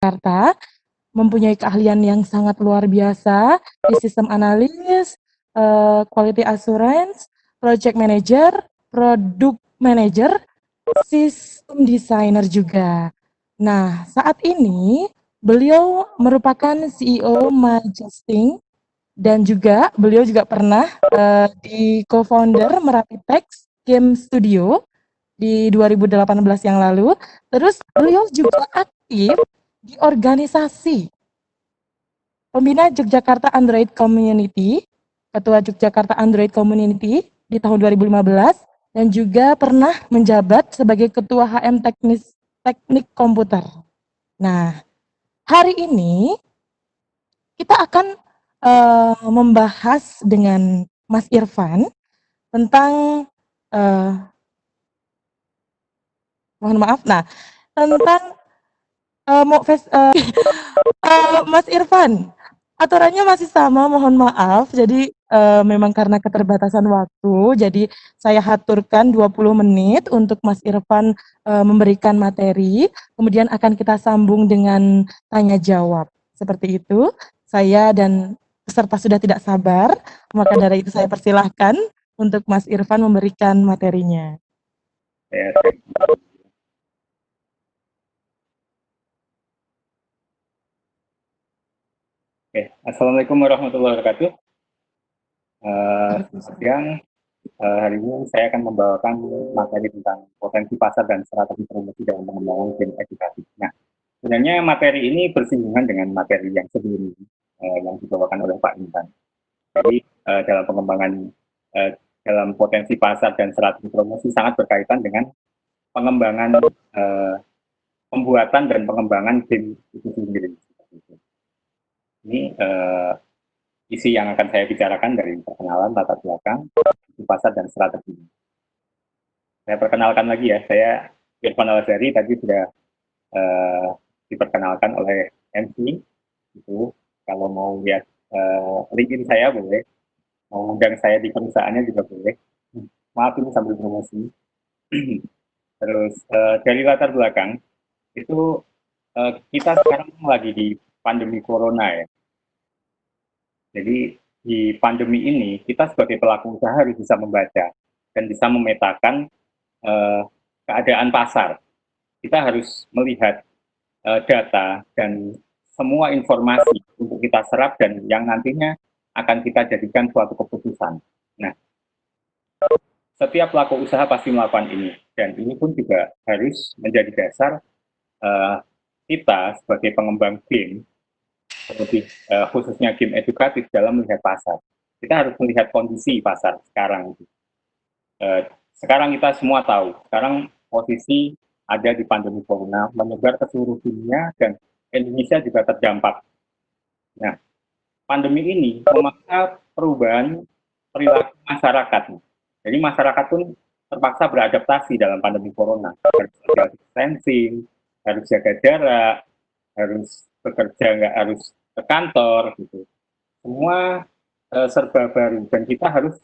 Yogyakarta, mempunyai keahlian yang sangat luar biasa di sistem analis, quality assurance, project manager, product manager, sistem designer juga. Nah, saat ini beliau merupakan CEO Majesting dan juga beliau juga pernah di co-founder Merapi Text Game Studio di 2018 yang lalu. Terus beliau juga aktif di organisasi pembina Yogyakarta Android Community, Ketua Yogyakarta Android Community di tahun 2015 dan juga pernah menjabat sebagai Ketua HM Teknik Komputer. Nah, hari ini kita akan membahas dengan Mas Irfan tentang mohon maaf, nah tentang Mas Irfan, aturannya masih sama, mohon maaf. Jadi memang karena keterbatasan waktu, jadi saya aturkan 20 menit untuk Mas Irfan memberikan materi, kemudian akan kita sambung dengan tanya jawab. Seperti itu. Saya dan peserta sudah tidak sabar, maka dari itu saya persilahkan untuk Mas Irfan memberikan materinya. Ya, oke. Assalamualaikum warahmatullahi wabarakatuh. Selamat siang. Hari ini saya akan membawakan materi tentang potensi pasar dan strategi promosi dalam pengembangan game edukatif. Nah, sebenarnya materi ini bersinggungan dengan materi yang sebelumnya yang dibawakan oleh Pak Intan. Jadi dalam pengembangan dalam potensi pasar dan strategi promosi sangat berkaitan dengan pengembangan pembuatan dan pengembangan game itu sendiri. Ini isi yang akan saya bicarakan dari perkenalan, latar belakang, pasar, dan strategi. Saya perkenalkan lagi ya, saya Irfan Al-Azhari, tadi sudah diperkenalkan oleh MC. Itu kalau mau lihat LinkedIn saya boleh, mau undang saya di perusahaannya juga boleh. Maaf ini sambil promosi. Terus dari latar belakang, itu kita sekarang lagi di pandemi corona ya. Jadi di pandemi ini kita sebagai pelaku usaha harus bisa membaca dan bisa memetakan keadaan pasar. Kita harus melihat data dan semua informasi untuk kita serap dan yang nantinya akan kita jadikan suatu keputusan. Nah, setiap pelaku usaha pasti melakukan ini dan ini pun juga harus menjadi dasar kita sebagai pengembang game, lebih khususnya game edukatif dalam melihat pasar. Kita harus melihat kondisi pasar sekarang. Sekarang kita semua tahu, sekarang posisi ada di pandemi corona, menyebar ke seluruh dunia dan Indonesia juga terdampak. Nah, pandemi ini memaksa perubahan perilaku masyarakat. Jadi masyarakat pun terpaksa beradaptasi dalam pandemi corona. Harus social distancing, harus jaga jarak, harus bekerja, nggak harus ke kantor, gitu. Semua serba baru dan kita harus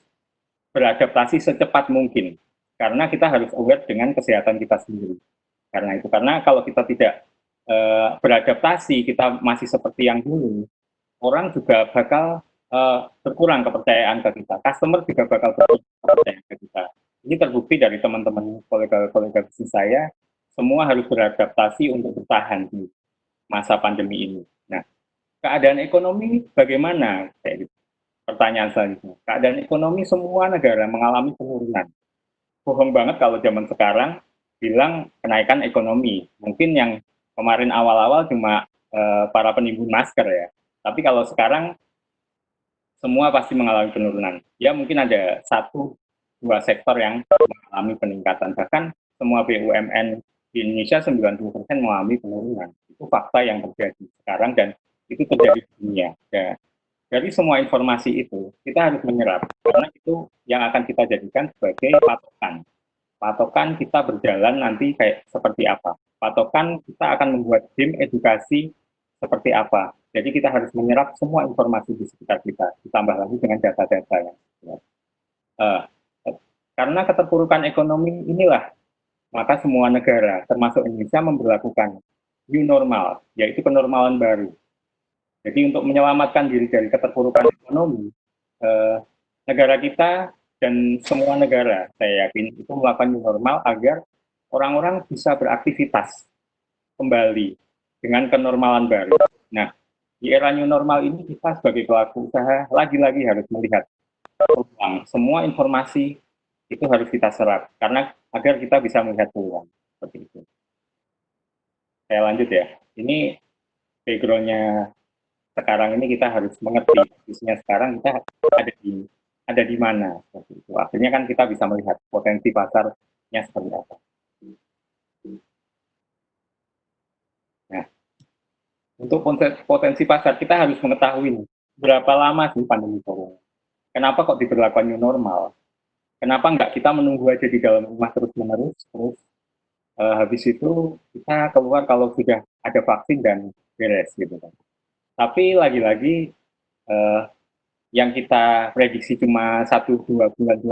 beradaptasi secepat mungkin karena kita harus aware dengan kesehatan kita sendiri. Karena kalau kita tidak beradaptasi, kita masih seperti yang dulu, orang juga bakal berkurang kepercayaan ke kita. Customer juga bakal berkurang kepercayaan ke kita. Ini terbukti dari teman-teman kolega-kolega bisnis saya, semua harus beradaptasi untuk bertahan di masa pandemi ini. Nah, keadaan ekonomi bagaimana? Kayak gitu. Pertanyaan selanjutnya, keadaan ekonomi semua negara mengalami penurunan. Bohong banget kalau zaman sekarang bilang kenaikan ekonomi. Mungkin yang kemarin awal-awal cuma para penimbun masker ya. Tapi kalau sekarang semua pasti mengalami penurunan. Ya mungkin ada 1-2 sektor yang mengalami peningkatan. Bahkan semua BUMN di Indonesia 90% mengalami penurunan. Itu fakta yang terjadi sekarang dan itu terjadi di dunia. Ya, dari semua informasi itu, kita harus menyerap, karena itu yang akan kita jadikan sebagai patokan. Patokan kita berjalan nanti kayak seperti apa. Patokan kita akan membuat game edukasi seperti apa. Jadi kita harus menyerap semua informasi di sekitar kita, ditambah lagi dengan data-data yang karena keterpurukan ekonomi inilah, maka semua negara, termasuk Indonesia, memberlakukan new normal, yaitu kenormalan baru. Jadi untuk menyelamatkan diri dari keterpurukan ekonomi, negara kita dan semua negara, saya yakin itu melakukan new normal agar orang-orang bisa beraktivitas kembali dengan kenormalan baru. Nah, di era new normal ini kita sebagai pelaku usaha lagi-lagi harus melihat peluang. Semua informasi itu harus kita serap karena agar kita bisa melihat peluang seperti itu. Saya lanjut ya. Ini background-nya sekarang ini kita harus mengerti posisinya sekarang kita ada di mana seperti itu. Akhirnya kan kita bisa melihat potensi pasarnya seperti apa. Nah, untuk potensi pasar kita harus mengetahui berapa lama sih pandemi corona. Kenapa kok diberlakukan new normal? Kenapa nggak kita menunggu aja di dalam rumah terus-menerus, terus habis itu kita keluar kalau sudah ada vaksin dan beres gitu kan. Tapi lagi-lagi yang kita prediksi cuma 1-2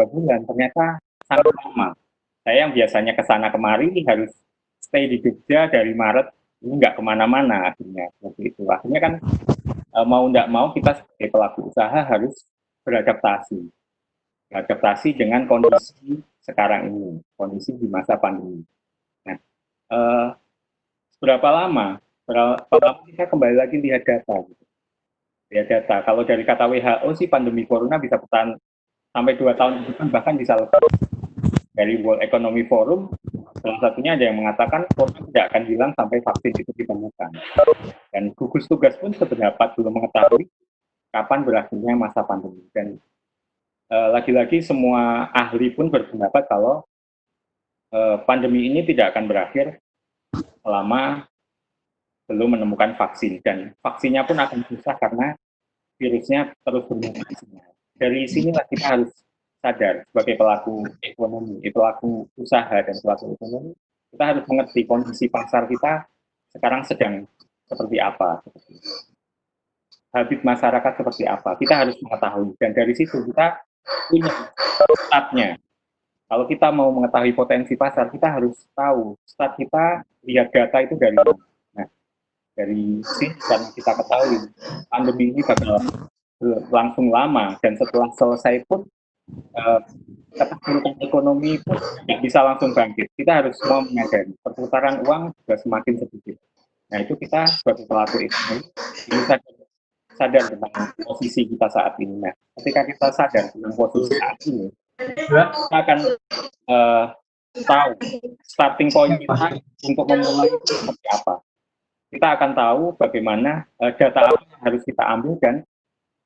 bulan, ternyata sangat lama. Saya yang biasanya ke sana kemari harus stay di Jogja dari Maret, ini nggak kemana-mana akhirnya. Seperti itu. Akhirnya kan mau nggak mau kita sebagai pelaku usaha harus beradaptasi. Beradaptasi dengan kondisi sekarang ini, kondisi di masa pandemi. Nah, berapa lama kita kembali lagi lihat data. Gitu. Lihat data. Kalau dari kata WHO sih pandemi corona bisa bertahan sampai 2 tahun ke depan, bahkan bisa lebih. Dari World Economic Forum, salah satunya ada yang mengatakan corona tidak akan hilang sampai vaksin itu ditemukan. Dan gugus tugas pun sependapat belum mengetahui kapan berakhirnya masa pandemi. Dan lagi-lagi semua ahli pun berpendapat kalau pandemi ini tidak akan berakhir selama belum menemukan vaksin. Dan vaksinnya pun akan susah karena virusnya terus bermutasi. Dari sinilah kita harus sadar sebagai pelaku ekonomi, pelaku usaha dan pelaku ekonomi, kita harus mengerti kondisi pasar kita sekarang sedang seperti apa. Habit masyarakat seperti apa, kita harus mengetahui. Dan dari situ kita punya startnya. Kalau kita mau mengetahui potensi pasar, kita harus tahu start kita, lihat data itu dari mana. Nah, dari sini karena kita ketahui pandemi ini bakal langsung lama dan setelah selesai pun keterpurukan ekonomi pun tidak bisa langsung bangkit. Kita harus semua menyadari perputaran uang juga semakin sedikit. Nah itu kita sebagai pelaku ekonomi bisa sadar tentang posisi kita saat ini. Nah ketika kita sadar tentang posisi saat ini, kita akan tahu starting point kita untuk memulai itu seperti apa. Kita akan tahu bagaimana data apa yang harus kita ambil dan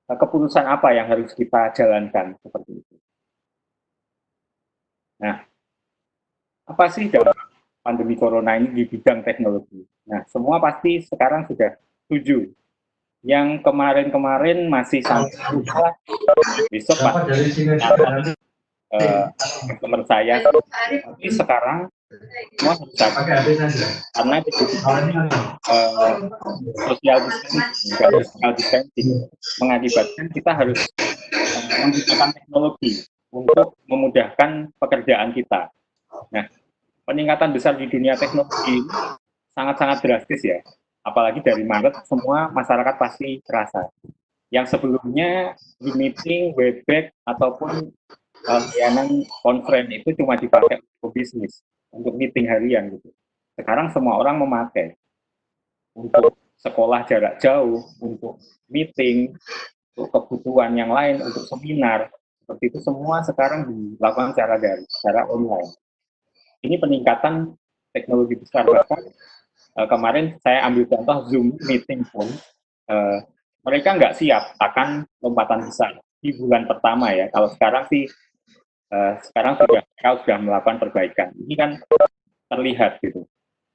keputusan apa yang harus kita jalankan seperti itu. Nah, apa sih dampak pandemi corona ini di bidang teknologi? Nah, semua pasti sekarang sudah setuju. Yang kemarin-kemarin masih sampai lupa, besok pasti teman saya, tapi sekarang semua sudah karena social distancing mengakibatkan kita harus menggunakan teknologi untuk memudahkan pekerjaan kita. Nah, peningkatan besar di dunia teknologi ini sangat-sangat drastis ya. Apalagi dari Maret semua masyarakat pasti terasa. Yang sebelumnya di meeting, Webex ataupun layanan conference itu cuma dipakai untuk bisnis, untuk meeting harian gitu. Sekarang semua orang memakai untuk sekolah jarak jauh, untuk meeting, untuk kebutuhan yang lain, untuk seminar, seperti itu semua sekarang dilakukan secara online. Ini peningkatan teknologi besar, bahkan kemarin saya ambil contoh Zoom meeting pun mereka nggak siap akan lompatan besar di bulan pertama ya. Kalau sekarang sih sekarang sudah melakukan perbaikan. Ini kan terlihat gitu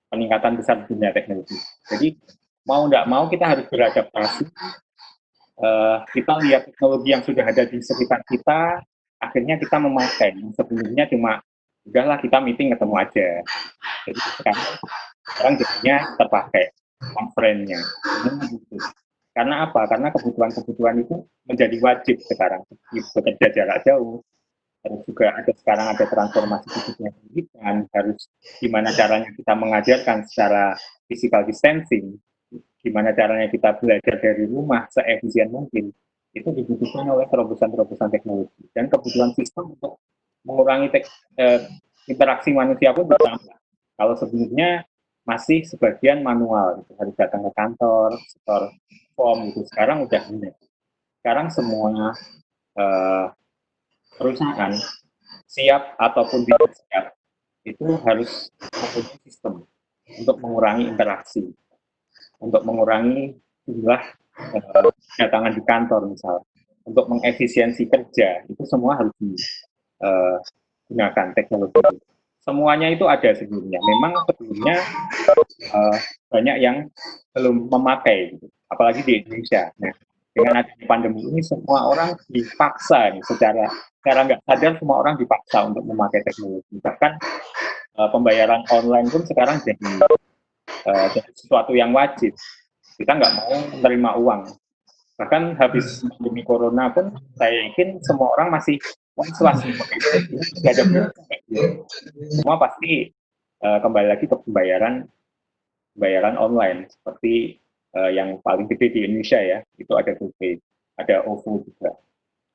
peningkatan besar di dunia teknologi. Jadi mau nggak mau kita harus beradaptasi. Kita lihat teknologi yang sudah ada di sekitar kita, akhirnya kita memakai. Yang sebelumnya cuma udahlah kita meeting ketemu aja. Jadi sekarang jadinya terpakai conference-nya. Karena apa? Karena kebutuhan-kebutuhan itu menjadi wajib sekarang. Bekerja jarak jauh, Terus juga sekarang ada transformasi digital pendidikan, harus gimana caranya kita mengajarkan secara physical distancing, gimana caranya kita belajar dari rumah seefisien mungkin, itu dibutuhkan oleh terobosan-terobosan teknologi. Dan kebutuhan sistem untuk mengurangi interaksi manusia pun bertambah. Kalau sebelumnya masih sebagian manual, gitu, harus datang ke kantor, setor form, gitu. Sekarang udah enggak. Sekarang semua perusahaan siap ataupun tidak siap itu harus mempunyai sistem untuk mengurangi interaksi, untuk mengurangi jumlah kedatangan di kantor misal, untuk mengefisiensi kerja, itu semua harus digunakan teknologi. Semuanya itu ada sebelumnya. Memang sebelumnya banyak yang belum memakai, gitu. Apalagi di Indonesia. Nah, dengan adanya pandemi ini semua orang dipaksa nih, secara nggak sadar semua orang dipaksa untuk memakai teknologi. Bahkan pembayaran online pun sekarang jadi sesuatu yang wajib. Kita nggak mau menerima uang. Bahkan habis pandemi corona pun saya yakin semua orang masih was-was semua pasti kembali lagi ke pembayaran online seperti yang paling gede di Indonesia ya, itu ada GoPay, ada OVO juga,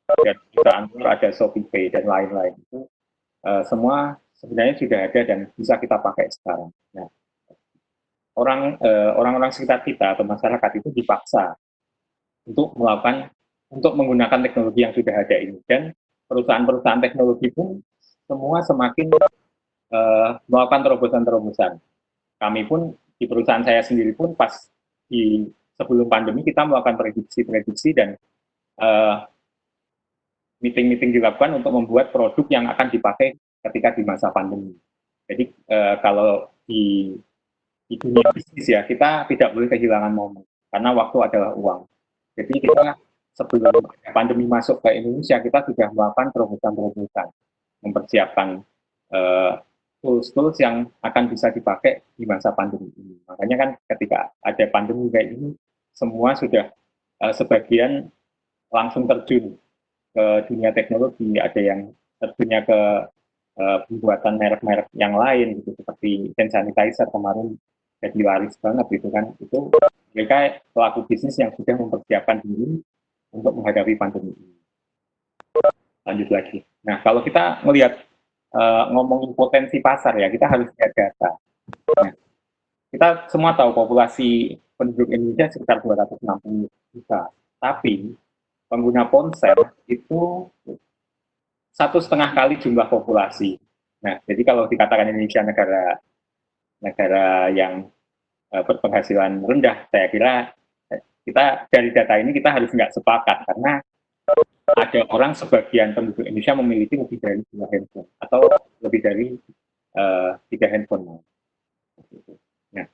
ada Anur, ada ShopeePay dan lain-lain. Itu semua sebenarnya sudah ada dan bisa kita pakai sekarang. Nah, orang-orang sekitar kita atau masyarakat itu dipaksa untuk menggunakan teknologi yang sudah ada ini, dan perusahaan-perusahaan teknologi pun semua semakin melakukan terobosan-terobosan. Kami pun di perusahaan saya sendiri pun pas sebelum pandemi kita melakukan prediksi-prediksi dan meeting-meeting dilakukan untuk membuat produk yang akan dipakai ketika di masa pandemi. Jadi kalau di dunia bisnis ya, kita tidak boleh kehilangan momen karena waktu adalah uang. Jadi kita sebelum pandemi masuk ke Indonesia, kita sudah melakukan terobosan-terobosan, mempersiapkan tools-tools yang akan bisa dipakai di masa pandemi ini. Makanya kan ketika ada pandemi kayak ini, semua sudah sebagian langsung terjun ke dunia teknologi, ada yang terjunnya ke pembuatan merek-merek yang lain, gitu, seperti hand sanitizer kemarin jadi laris banget gitu kan. Itu mereka pelaku bisnis yang sudah mempersiapkan diri untuk menghadapi pandemi ini. Lanjut lagi. Nah, kalau kita melihat ngomongin potensi pasar ya, kita harus lihat data. Nah, kita semua tahu populasi penduduk Indonesia sekitar 260 juta, tapi pengguna ponsel itu 1,5 kali jumlah populasi. Nah, jadi kalau dikatakan Indonesia negara yang berpenghasilan rendah, saya kira kita dari data ini kita harus nggak sepakat, karena ada orang sebagian penduduk Indonesia memiliki lebih dari 2 handphone atau lebih dari 3 handphone. Nah,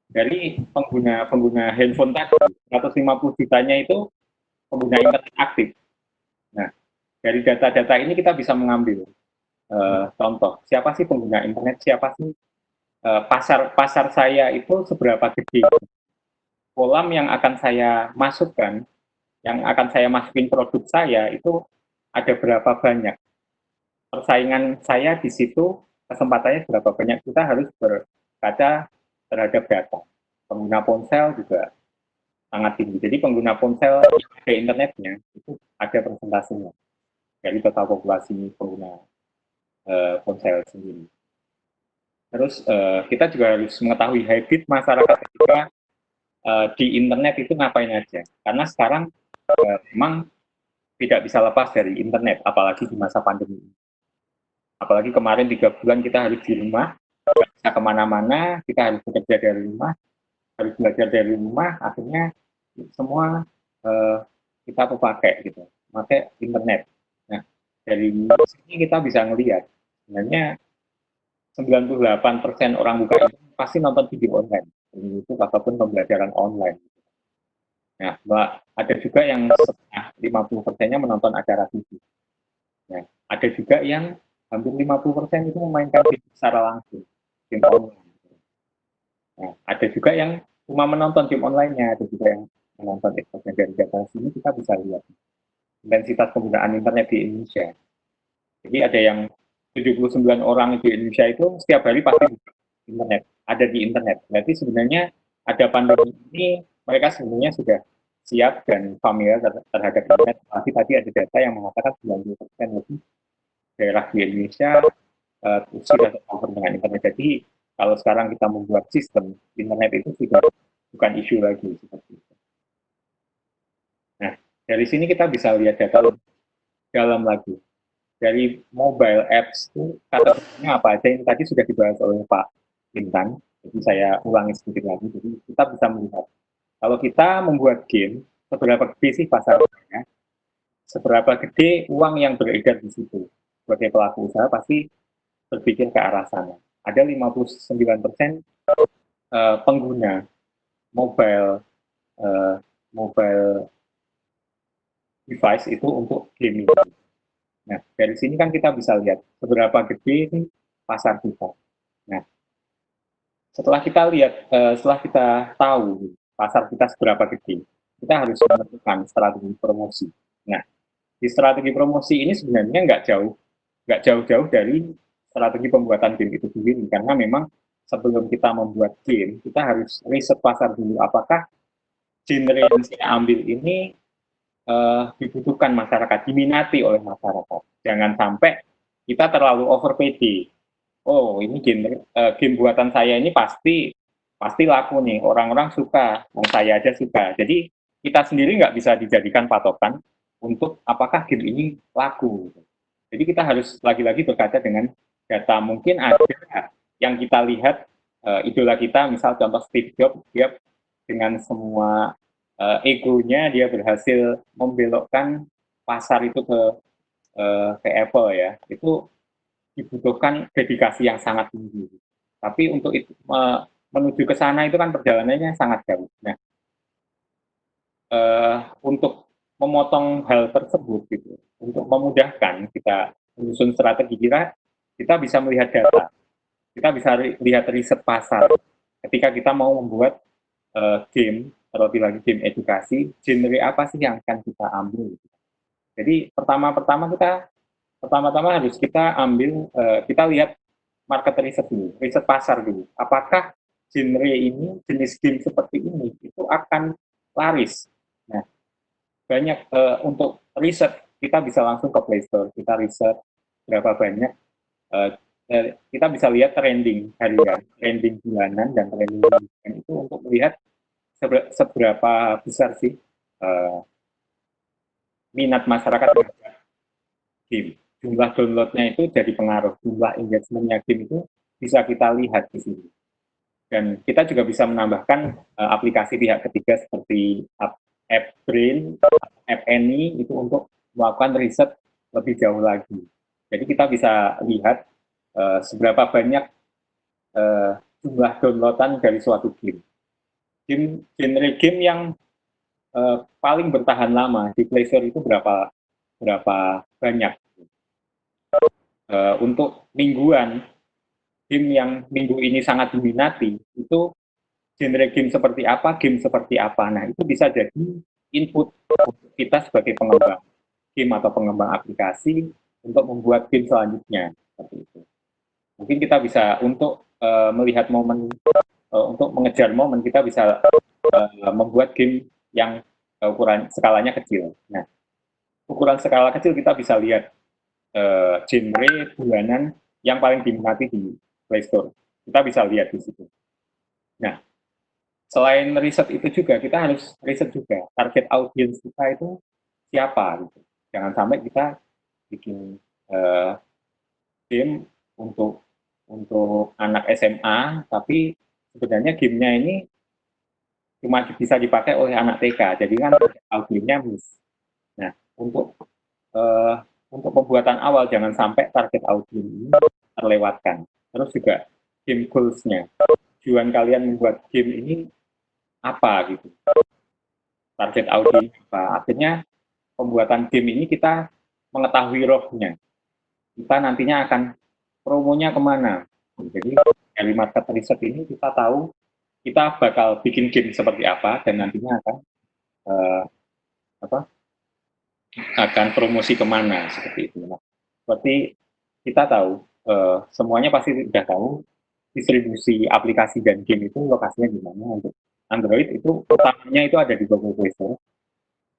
dari pengguna handphone tadi 150 jutanya itu pengguna internet aktif. Nah, dari data-data ini kita bisa mengambil contoh, siapa sih pengguna internet, siapa sih pasar saya itu seberapa gede, kolam yang akan saya masukkan, yang akan saya masukin produk saya itu ada berapa banyak, persaingan saya di situ kesempatannya berapa banyak. Kita harus berkaca terhadap data. Pengguna ponsel juga sangat tinggi. Jadi pengguna ponsel ke internetnya itu ada persentasenya dari total populasi pengguna ponsel sendiri. Terus kita juga harus mengetahui habit masyarakat ketika di internet itu ngapain aja. Karena sekarang memang tidak bisa lepas dari internet, apalagi di masa pandemi. Apalagi kemarin 3 bulan kita harus di rumah, tidak bisa kemana-mana, kita harus bekerja dari rumah, harus belajar dari rumah, akhirnya semua kita pakai gitu, pakai internet. Nah, dari sini kita bisa melihat sebenarnya 98% orang buka itu pasti nonton video online, YouTube ataupun pembelajaran online. Nah, ada juga yang setengah 50%-nya menonton acara TV. Nah, ada juga yang hampir 50% itu memainkan game secara langsung, game online. Nah, ada juga yang cuma menonton game online-nya, ada juga yang menonton exposure. Dari data sini kita bisa lihat intensitas penggunaan internet di Indonesia. Jadi ada yang 79 orang di Indonesia itu setiap hari pasti buka internet, ada di internet. Berarti sebenarnya ada pandemi ini mereka sebenarnya sudah siap dan familiar terhadap internet. Tapi tadi ada data yang mengatakan 90% lebih daerah di Indonesia sudah tercover dengan internet. Jadi kalau sekarang kita membuat sistem internet itu sudah bukan isu lagi seperti itu. Nah, dari sini kita bisa lihat data lebih dalam lagi. Dari mobile apps itu kategorinya apa aja yang tadi sudah dibahas oleh Pak Bintang. Jadi saya ulangi sedikit lagi. Jadi kita bisa melihat kalau kita membuat game, seberapa gede sih pasarnya, seberapa gede uang yang beredar di situ. Sebagai pelaku usaha pasti berpikir ke arah sana. Ada 59% pengguna mobile mobile device itu untuk gaming. Nah, dari sini kan kita bisa lihat seberapa gede ini pasar kita. Nah, setelah kita lihat, setelah kita tahu pasar kita seberapa gede, kita harus menentukan strategi promosi. Nah, di strategi promosi ini sebenarnya nggak jauh-jauh dari strategi pembuatan game itu sendiri, karena memang sebelum kita membuat game, kita harus riset pasar dulu. Apakah genre yang saya ambil ini dibutuhkan masyarakat, diminati oleh masyarakat. Jangan sampai kita terlalu over PD. Oh, ini game buatan saya ini pasti laku nih, orang-orang suka, saya aja suka. Jadi kita sendiri nggak bisa dijadikan patokan untuk apakah game ini laku. Jadi kita harus lagi-lagi berkaca dengan data. Mungkin ada yang kita lihat idola kita, misal contoh Steve Jobs, dia dengan semua egonya dia berhasil membelokkan pasar itu ke Apple ya. Itu dibutuhkan dedikasi yang sangat tinggi. Tapi untuk itu menuju ke sana itu kan perjalanannya sangat jauh. Nah, untuk memotong hal tersebut gitu, untuk memudahkan kita menyusun strategi kita bisa melihat data, kita bisa lihat riset pasar. Ketika kita mau membuat game, terlebih lagi game edukasi, genre apa sih yang akan kita ambil? Jadi pertama-tama harus kita ambil, kita lihat market research dulu, riset pasar dulu. Apakah genre ini, jenis game seperti ini, itu akan laris? Nah, banyak untuk riset, kita bisa langsung ke Play Store, kita riset berapa banyak, uh, kita bisa lihat trending harian, trending bulanan, dan trending mingguan itu untuk melihat seberapa besar sih minat masyarakat terhadap game. Jumlah downloadnya itu jadi pengaruh, jumlah engagementnya game itu bisa kita lihat di sini. Dan kita juga bisa menambahkan aplikasi pihak ketiga seperti AppBrain, App Annie itu untuk melakukan riset lebih jauh lagi. Jadi kita bisa lihat seberapa banyak jumlah downloadan dari suatu game. Genre game yang paling bertahan lama di Play Store itu berapa banyak. Untuk mingguan, game yang minggu ini sangat diminati, itu genre game seperti apa, game seperti apa. Nah, itu bisa jadi input untuk kita sebagai pengembang game atau pengembang aplikasi untuk membuat game selanjutnya. Seperti itu. Mungkin kita bisa untuk melihat momen, untuk mengejar momen, kita bisa membuat game yang ukuran skalanya kecil. Nah, ukuran skala kecil kita bisa lihat genre bulanan yang paling diminati di Play Store. Kita bisa lihat di situ. Nah, selain riset itu juga, kita harus riset juga target audiens kita itu siapa gitu. Jangan sampai kita bikin game untuk anak SMA, tapi sebenarnya gamenya ini cuma bisa dipakai oleh anak TK. Jadi kan audiensnya miss. Nah, uh, untuk pembuatan awal jangan sampai target audiens ini terlewatkan. Terus juga game goals-nya. Tujuan kalian membuat game ini apa gitu. Target audiens apa. Artinya pembuatan game ini kita mengetahui rohnya. Kita nantinya akan promonya kemana. Jadi dari market research ini kita tahu kita bakal bikin game seperti apa dan nantinya akan promosi kemana seperti itu. Nah, seperti kita tahu, semuanya pasti sudah tahu distribusi aplikasi dan game itu lokasinya di mana. Untuk Android itu utamanya itu ada di Google Play Store,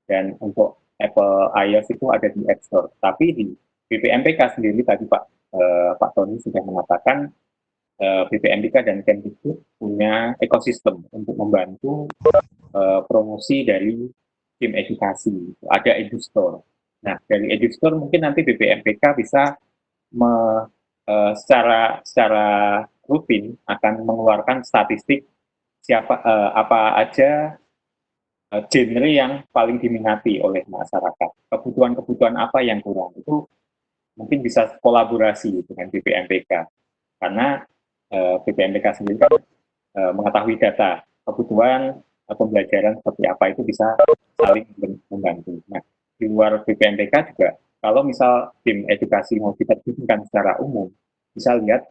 dan untuk Apple iOS itu ada di App Store. Tapi di BPMPK sendiri tadi Pak Tony sudah mengatakan, BPMPK dan Kemdikbud punya ekosistem untuk membantu promosi dari tim edukasi. Ada EduStore. Nah, dari EduStore mungkin nanti BPMPK bisa secara rutin akan mengeluarkan statistik apa aja genre yang paling diminati oleh masyarakat. Kebutuhan-kebutuhan apa yang kurang itu mungkin bisa kolaborasi dengan BPMPK, karena BPMPK sendiri kan mengetahui data kebutuhan pembelajaran seperti apa, itu bisa saling membantu. Nah, di luar BPMPK juga, kalau misal tim edukasi mau diterjunkan secara umum, bisa lihat,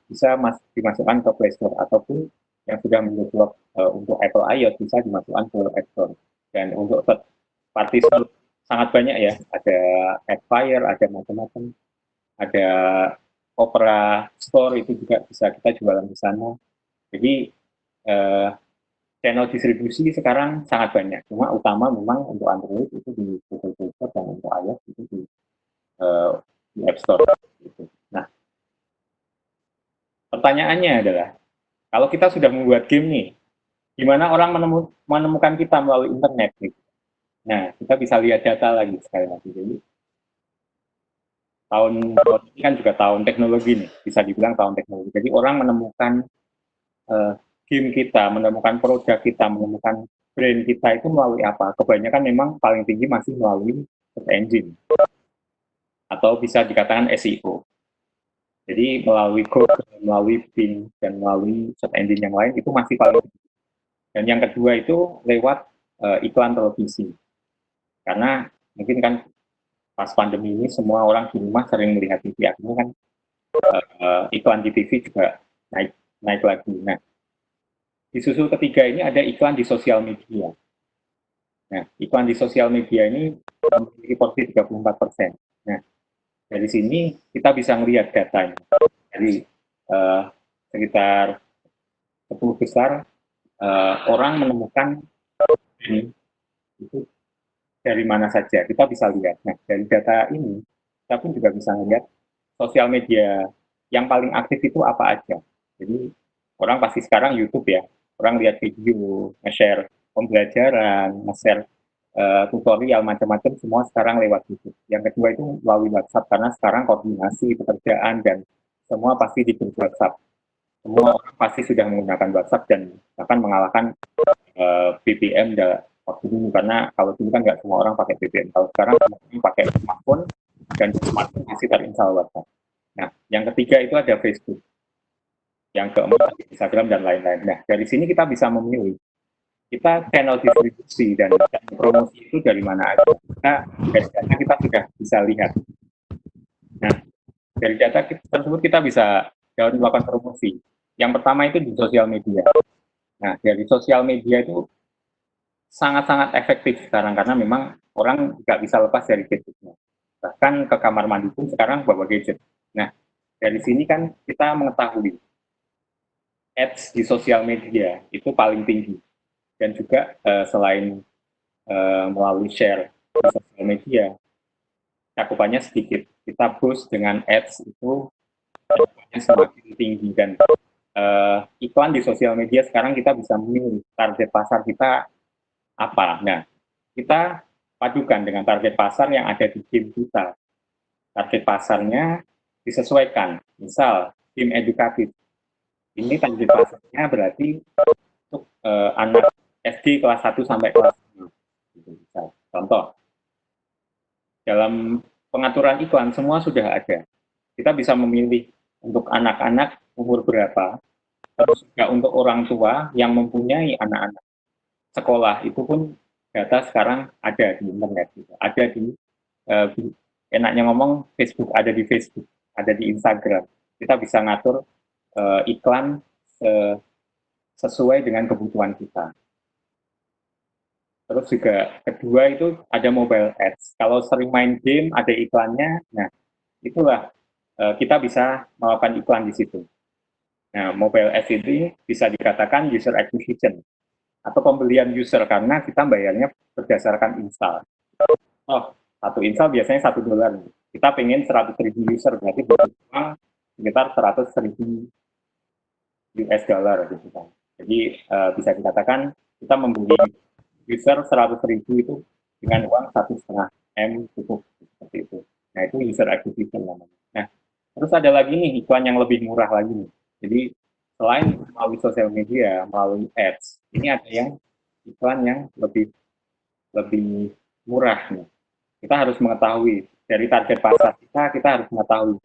bisa dimasukkan ke Play Store, ataupun yang sudah mendevelop untuk Apple iOS bisa dimasukkan ke App Store. Dan untuk third party store sangat banyak ya, ada Appfire, ada macam-macam, ada Opera Store, itu juga bisa kita jualan di sana. Jadi channel distribusi sekarang sangat banyak, cuma utama memang untuk Android itu di Google Play Store, dan untuk iOS itu di App Store. Gitu. Nah, pertanyaannya adalah, kalau kita sudah membuat game nih, gimana orang menemukan kita melalui internet? Gitu. Nah, kita bisa lihat data lagi sekali lagi. Jadi, tahun ini kan juga tahun teknologi nih, bisa dibilang tahun teknologi. Jadi orang menemukan game kita, menemukan produk kita, menemukan brand kita itu melalui apa? Kebanyakan memang paling tinggi masih melalui search engine, atau bisa dikatakan SEO. Jadi melalui Google, melalui Bing, dan melalui search engine yang lain itu masih paling tinggi. Dan yang kedua itu lewat iklan televisi. Karena mungkin kan pas pandemi ini semua orang di rumah sering melihat TV, akhirnya kan iklan di TV juga naik lagi. Nah, di susul ketiga ini ada iklan di sosial media. Nah, iklan di sosial media ini memiliki porsi 34%. Nah, dari sini kita bisa melihat datanya. Dari sekitar 10 besar orang menemukan ini itu dari mana saja, kita bisa lihat. Nah, dari data ini kita pun juga bisa melihat sosial media yang paling aktif itu apa aja. Jadi orang pasti sekarang YouTube ya, orang lihat video, nge-share pembelajaran, nge-share tutorial macam-macam, semua sekarang lewat YouTube. Yang kedua itu melalui WhatsApp, karena sekarang koordinasi pekerjaan dan semua pasti di grup WhatsApp. Semua orang pasti sudah menggunakan WhatsApp, dan bahkan mengalahkan BBM waktu dulu, karena kalau dulu kan nggak semua orang pakai BBM. Kalau sekarang semua orang pakai smartphone, dan smartphone masih terinstall WhatsApp. Nah, yang ketiga itu ada Facebook, yang keempat Instagram, dan lain-lain. Nah, dari sini kita bisa memilih, kita channel distribusi dan promosi itu dari mana aja. Dari data kita sudah bisa lihat. Nah, dari data tersebut kita bisa melakukan promosi. Yang pertama itu di sosial media. Nah, dari sosial media itu sangat-sangat efektif sekarang, karena memang orang nggak bisa lepas dari gadgetnya. Bahkan ke kamar mandi pun sekarang bawa gadget. Nah, dari sini kan kita mengetahui ads di sosial media itu paling tinggi. Dan juga selain melalui share di sosial media, cakupannya sedikit. Kita boost dengan ads itu cakupannya semakin tinggi, dan iklan di sosial media sekarang kita bisa memilih target pasar kita apa. Nah, kita padukan dengan target pasar yang ada di game kita. Target pasarnya disesuaikan. Misal, game edukatif. Ini target pasarnya berarti untuk anak SD kelas 1 sampai kelas 5. Contoh, dalam pengaturan iklan semua sudah ada. Kita bisa memilih untuk anak-anak umur berapa, terus juga untuk orang tua yang mempunyai anak-anak sekolah, itu pun data sekarang ada di internet, gitu. Ada di enaknya ngomong Facebook, ada di Facebook, ada di Instagram. Kita bisa ngatur iklan sesuai dengan kebutuhan kita. Terus juga kedua itu ada mobile ads. Kalau sering main game ada iklannya, nah itulah kita bisa melakukan iklan di situ. Nah, mobile ads ini bisa dikatakan user acquisition atau pembelian user karena kita bayarnya berdasarkan install. Oh, satu install biasanya $1. Kita pengen 100.000 user, berarti butuh uang sekitar 100.000 US dollar gitu kan. Jadi bisa dikatakan kita membeli user 100.000 itu dengan uang 1,5 M cukup seperti itu. Nah itu user acquisition namanya. Nah terus ada lagi nih iklan yang lebih murah lagi nih. Jadi selain melalui sosial media, melalui ads, ini ada yang iklan yang lebih lebih murah nih. Kita harus mengetahui dari target pasar kita harus mengetahui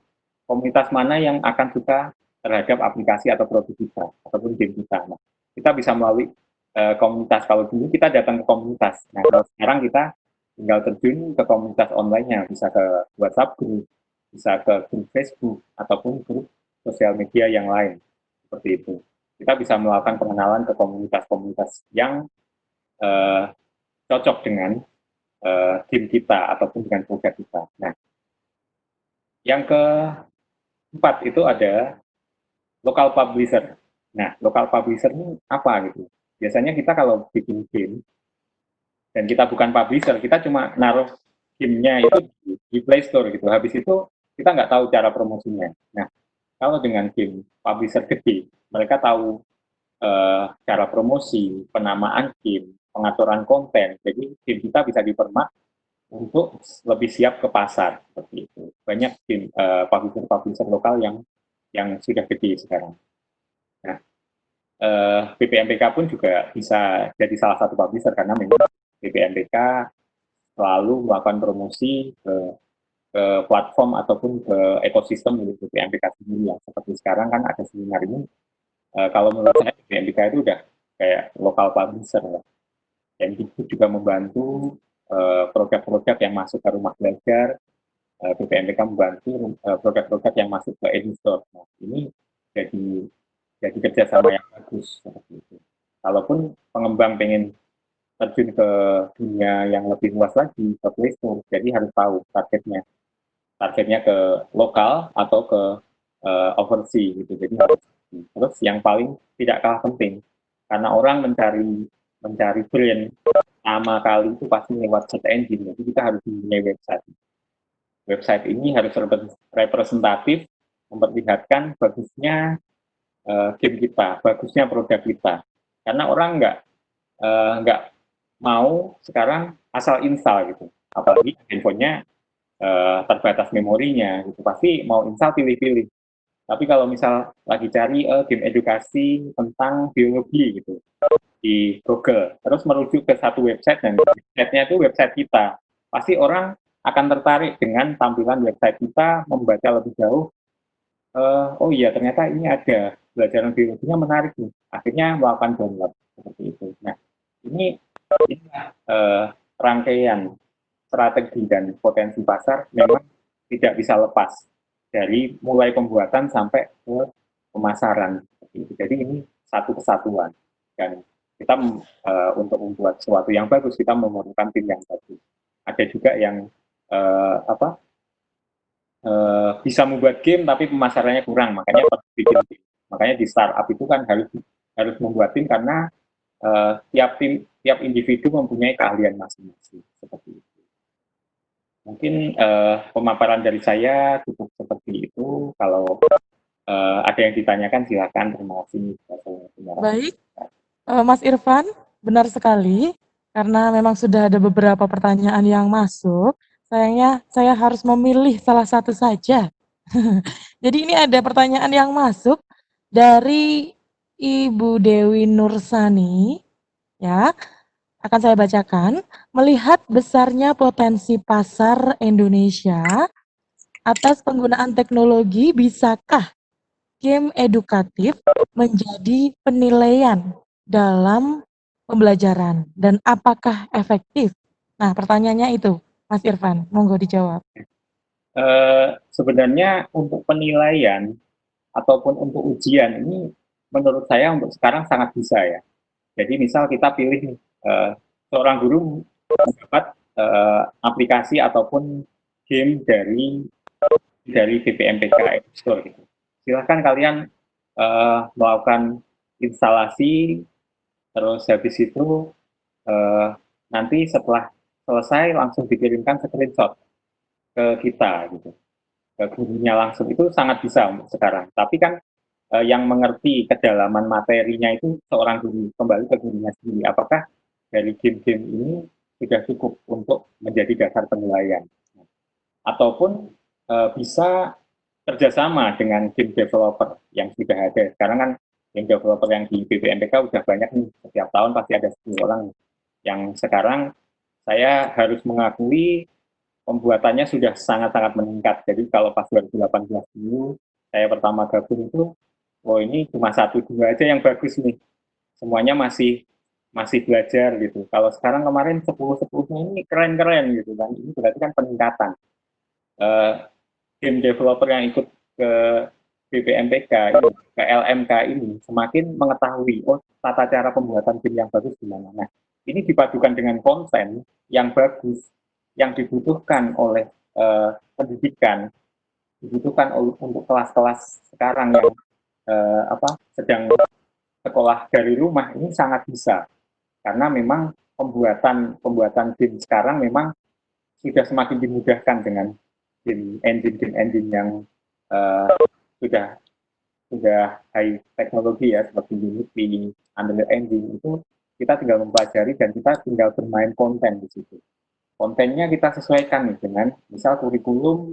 komunitas mana yang akan suka terhadap aplikasi atau produk kita ataupun game kita. Nah, kita bisa melalui komunitas. Kalau dulu kita datang ke komunitas, nah kalau sekarang kita tinggal terjun ke komunitas online-nya, bisa ke WhatsApp group, bisa ke grup Facebook ataupun grup sosial media yang lain seperti itu. Kita bisa melakukan pengenalan ke komunitas-komunitas yang cocok dengan tim kita ataupun dengan produk kita. Nah, yang keempat itu ada local publisher. Nah, local publisher ini apa gitu? Biasanya kita kalau bikin game dan kita bukan publisher, kita cuma naruh game-nya itu di Play Store gitu. Habis itu kita nggak tahu cara promosinya. Nah, kalau dengan game publisher gede, mereka tahu cara promosi, penamaan game, pengaturan konten. Jadi game kita bisa dipermak untuk lebih siap ke pasar seperti itu. Banyak game publisher-publisher lokal yang sudah gede sekarang. Nah, BPMPK pun juga bisa jadi salah satu publisher karena memang BPMPK selalu melakukan promosi ke platform ataupun ke ekosistem milik BPMPK sendiri yang seperti sekarang kan ada seminar ini. Kalau menurut saya BPMPK itu udah kayak lokal publisher ya. Dan itu juga membantu produk-produk yang masuk ke rumah belajar. BPMPK membantu produk-produk yang masuk ke e-store. Nah, ini jadi kerjasama yang bagus seperti itu. Kalaupun pengembang pengen terjun ke dunia yang lebih luas lagi ke Play Store, jadi harus tahu targetnya ke lokal atau ke overseas gitu. Jadi harus. Terus yang paling tidak kalah penting, karena orang mencari brand pertama kali itu pasti lewat search engine, jadi kita harus mempunyai website. Website ini harus representatif, memperlihatkan bagusnya game kita, bagusnya produk kita. Karena orang nggak mau sekarang asal install gitu. Apalagi handphonenya terbatas memorinya, gitu. Pasti mau install pilih-pilih. Tapi kalau misal lagi cari game edukasi tentang biologi gitu di Google, terus merujuk ke satu website dan websitenya itu website kita, pasti orang akan tertarik dengan tampilan website kita, membaca lebih jauh. Oh iya ternyata ini ada pelajaran biologinya menarik nih. Akhirnya melakukan download seperti itu. Nah ini rangkaian strategi dan potensi pasar memang tidak bisa lepas dari mulai pembuatan sampai ke pemasaran. Jadi ini satu kesatuan dan kita untuk membuat sesuatu yang bagus kita memerlukan tim yang bagus. Ada juga yang apa bisa membuat game tapi pemasarannya kurang, makanya bikin tim. Makanya di startup itu kan harus membuat tim karena tiap individu mempunyai keahlian masing-masing seperti itu. Mungkin pemaparan dari saya cukup seperti itu. Kalau ada yang ditanyakan silakan. Terima kasih. Baik, Mas Irfan, benar sekali. Karena memang sudah ada beberapa pertanyaan yang masuk. Sayangnya saya harus memilih salah satu saja. Jadi ini ada pertanyaan yang masuk dari Ibu Dewi Nursani, ya. Akan saya bacakan. Melihat besarnya potensi pasar Indonesia atas penggunaan teknologi, bisakah game edukatif menjadi penilaian dalam pembelajaran dan apakah efektif? Nah, pertanyaannya itu, Mas Irfan, monggo dijawab. Sebenarnya untuk penilaian ataupun untuk ujian ini menurut saya untuk sekarang sangat bisa ya. Jadi misal kita pilih seorang guru mendapat aplikasi ataupun game dari dari BPMPK App Store gitu. Silahkan kalian melakukan instalasi, terus habis itu nanti setelah selesai langsung dikirimkan screenshot ke kita gitu, ke gurunya langsung. Itu sangat bisa untuk sekarang. Tapi kan yang mengerti kedalaman materinya itu seorang guru, kembali ke gurunya sendiri. Apakah dari game-game ini sudah cukup untuk menjadi dasar penilaian? Ataupun bisa kerjasama dengan game developer yang sudah ada. Sekarang kan game developer yang di BPMPK udah banyak nih, setiap tahun pasti ada 10 orang. Yang sekarang saya harus mengakui pembuatannya sudah sangat-sangat meningkat. Jadi kalau pas 2018 dulu, saya pertama gabung itu, oh ini cuma 1-2 aja yang bagus nih. Semuanya masih masih belajar gitu. Kalau sekarang kemarin 10-10-nya ini keren-keren gitu kan. Ini berarti kan peningkatan. Uh, Game developer yang ikut ke BPMPK, ke LMK ini semakin mengetahui oh tata cara pembuatan game yang bagus gimana. Nah, ini dipadukan dengan konten yang bagus yang dibutuhkan oleh pendidikan, dibutuhkan untuk kelas-kelas sekarang yang sedang sekolah dari rumah ini sangat bisa karena memang pembuatan game sekarang memang sudah semakin dimudahkan dengan game engine yang sudah high teknologi ya seperti Unity, Unreal Engine itu kita tinggal mempelajari dan kita tinggal bermain konten di situ. Kontennya kita sesuaikan nih dengan misal kurikulum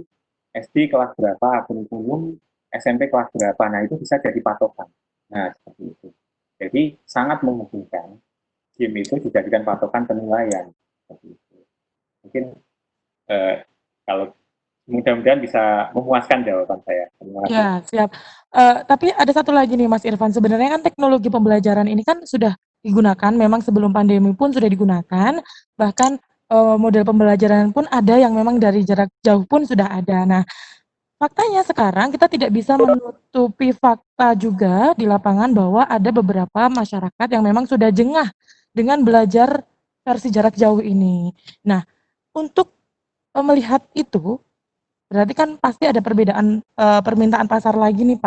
SD kelas berapa, kurikulum SMP kelas berapa. Nah, itu bisa jadi patokan. Nah, seperti itu. Jadi sangat memungkinkan game itu dijadikan patokan penilaian. Seperti itu. Mungkin kalau mudah-mudahan bisa memuaskan jawaban saya. Ya, siap. Tapi ada satu lagi nih Mas Irfan, sebenarnya kan teknologi pembelajaran ini kan sudah digunakan, memang sebelum pandemi pun sudah digunakan, bahkan, model pembelajaran pun ada yang memang dari jarak jauh pun sudah ada. Nah, faktanya sekarang kita tidak bisa menutupi fakta juga di lapangan bahwa ada beberapa masyarakat yang memang sudah jengah dengan belajar versi jarak jauh ini. Nah, untuk, melihat itu, berarti kan pasti ada perbedaan, permintaan pasar lagi nih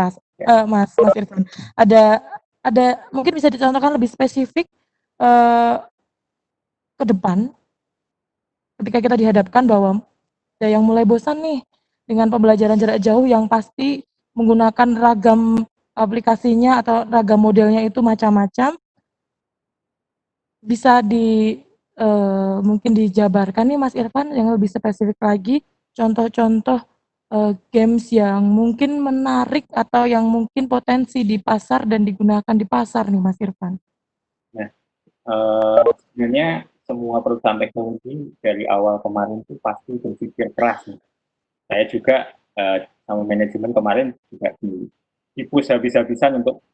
Mas Irfan. Ada mungkin bisa dicontohkan lebih spesifik, eee, ke depan ketika kita dihadapkan bahwa ada yang mulai bosan nih dengan pembelajaran jarak jauh yang pasti menggunakan ragam aplikasinya atau ragam modelnya itu macam-macam, bisa mungkin dijabarkan nih Mas Irfan yang lebih spesifik lagi, contoh-contoh, games yang mungkin menarik atau yang mungkin potensi di pasar dan digunakan di pasar nih Mas Irfan? Nah, sebenarnya semua perusahaan teknologi dari awal kemarin itu pasti berpikir keras nih. Saya juga sama manajemen kemarin juga di-push habis-habisan untuk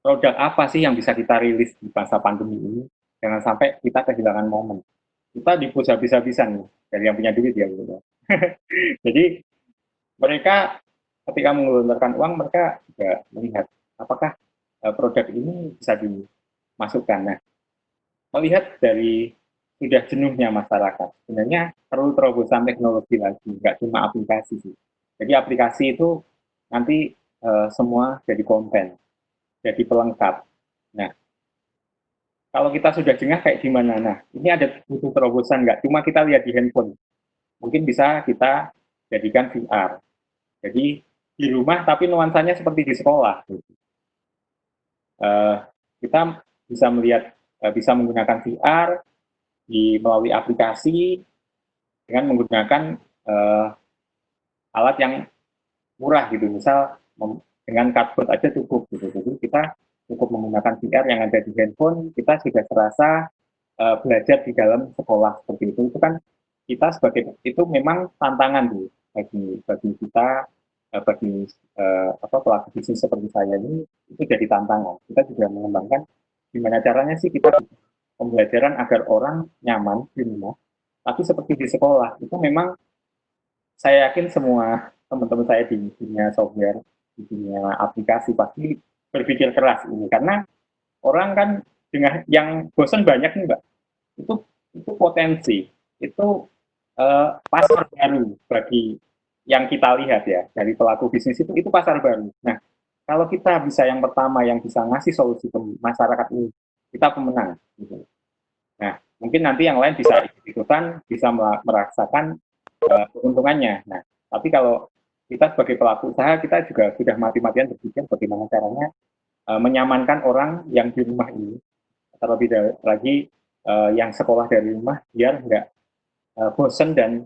produk apa sih yang bisa kita rilis di masa pandemi ini, jangan sampai kita kehilangan momen. Kita di-push habis-habisan nih, dari yang punya duit ya gitu. Jadi mereka ketika mengeluarkan uang, mereka juga melihat apakah produk ini bisa dimasukkan. Nah, melihat dari sudah jenuhnya masyarakat, sebenarnya perlu terobosan teknologi lagi, nggak cuma aplikasi sih. Jadi aplikasi itu nanti semua jadi konten, jadi pelengkap. Nah, kalau kita sudah jengah kayak gimana? Nah, ini ada butuh terobosan, nggak cuma kita lihat di handphone. Mungkin bisa kita jadikan VR. Jadi di rumah tapi nuansanya seperti di sekolah. Gitu. Kita bisa melihat, bisa menggunakan VR melalui aplikasi dengan menggunakan alat yang murah gitu. Misal dengan cardboard aja cukup gitu. Jadi kita cukup menggunakan VR yang ada di handphone, kita sudah terasa belajar di dalam sekolah seperti itu. Itu kan kita sebagai itu memang tantangan tuh bagi kita bagi pelaku bisnis seperti saya ini itu jadi tantangan. Kita juga mengembangkan gimana caranya sih kita pembelajaran agar orang nyaman di rumah, tapi seperti di sekolah itu memang saya yakin semua teman-teman saya di dunia software, di dunia aplikasi pasti berpikir keras ini karena orang kan dengan yang bosan banyak nih mbak, itu potensi, itu pasar baru bagi yang kita lihat ya dari pelaku bisnis itu pasar baru. Nah, kalau kita bisa yang pertama yang bisa ngasih solusi ke masyarakat ini, kita pemenang. Gitu. Nah, mungkin nanti yang lain bisa ikutan, bisa merasakan keuntungannya. Nah, tapi kalau kita sebagai pelaku usaha, kita juga sudah mati-matian berpikir bagaimana caranya menyamankan orang yang di rumah ini, terlebih lagi yang sekolah dari rumah, biar nggak bosen dan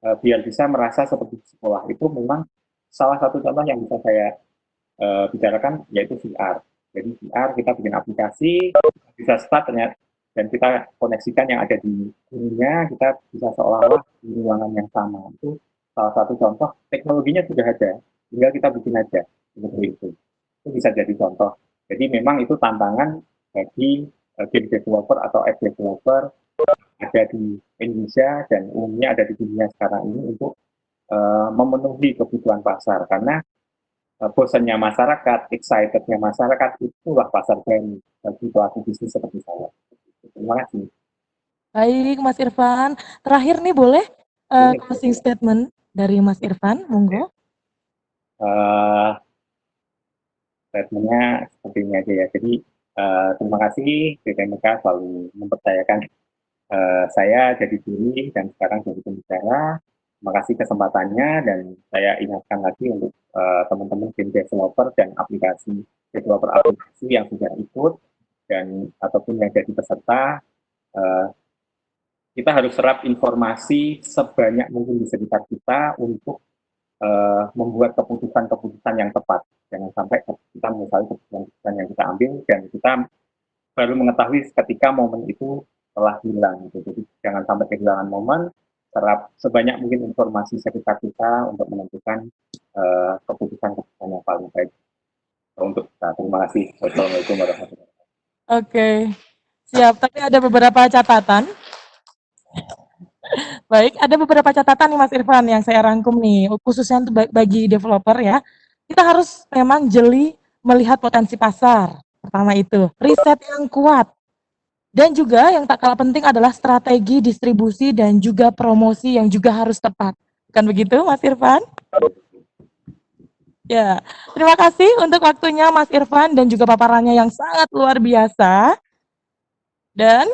biar bisa merasa seperti sekolah. Itu memang salah satu contoh yang bisa saya bicarakan, yaitu VR. Jadi VR kita bikin aplikasi, bisa start ternyata, dan kita koneksikan yang ada di dunia, kita bisa seolah-olah di ruangan yang sama. Itu salah satu contoh, teknologinya sudah ada, tinggal kita bikin aja, seperti itu. Itu bisa jadi contoh. Jadi memang itu tantangan bagi game developer atau app developer ada di Indonesia dan umumnya ada di dunia sekarang ini untuk memenuhi kebutuhan pasar. Karena bosannya masyarakat, excitednya masyarakat, itulah pasar baru bagi pelaku bisnis seperti saya. Terima kasih. Baik, Mas Irfan. Terakhir nih boleh closing statement dari Mas Irfan, monggo. Statementnya seperti ini aja ya. Jadi terima kasih BPMK selalu mempercayakan saya jadi juri dan sekarang jadi pembicara. Terima kasih kesempatannya dan saya ingatkan lagi untuk teman-teman game developer dan developer aplikasi yang sudah ikut dan ataupun yang jadi peserta, kita harus serap informasi sebanyak mungkin di sekitar kita untuk membuat keputusan-keputusan yang tepat. Jangan sampai kita menyesali keputusan yang kita ambil dan kita baru mengetahui ketika momen itu telah hilang. Gitu. Jadi jangan sampai kehilangan momen, serap sebanyak mungkin informasi sekitar kita untuk menentukan keputusan-keputusan yang paling baik untuk kita. Terima kasih. Wassalamualaikum warahmatullahi wabarakatuh. Oke, siap. Tapi ada beberapa catatan. Baik, ada beberapa catatan nih Mas Irfan yang saya rangkum nih, khususnya untuk bagi developer ya. Kita harus memang jeli melihat potensi pasar. Pertama itu, riset yang kuat. Dan juga yang tak kalah penting adalah strategi distribusi dan juga promosi yang juga harus tepat. Bukan begitu Mas Irfan? Ya, terima kasih untuk waktunya Mas Irfan dan juga paparannya yang sangat luar biasa. Dan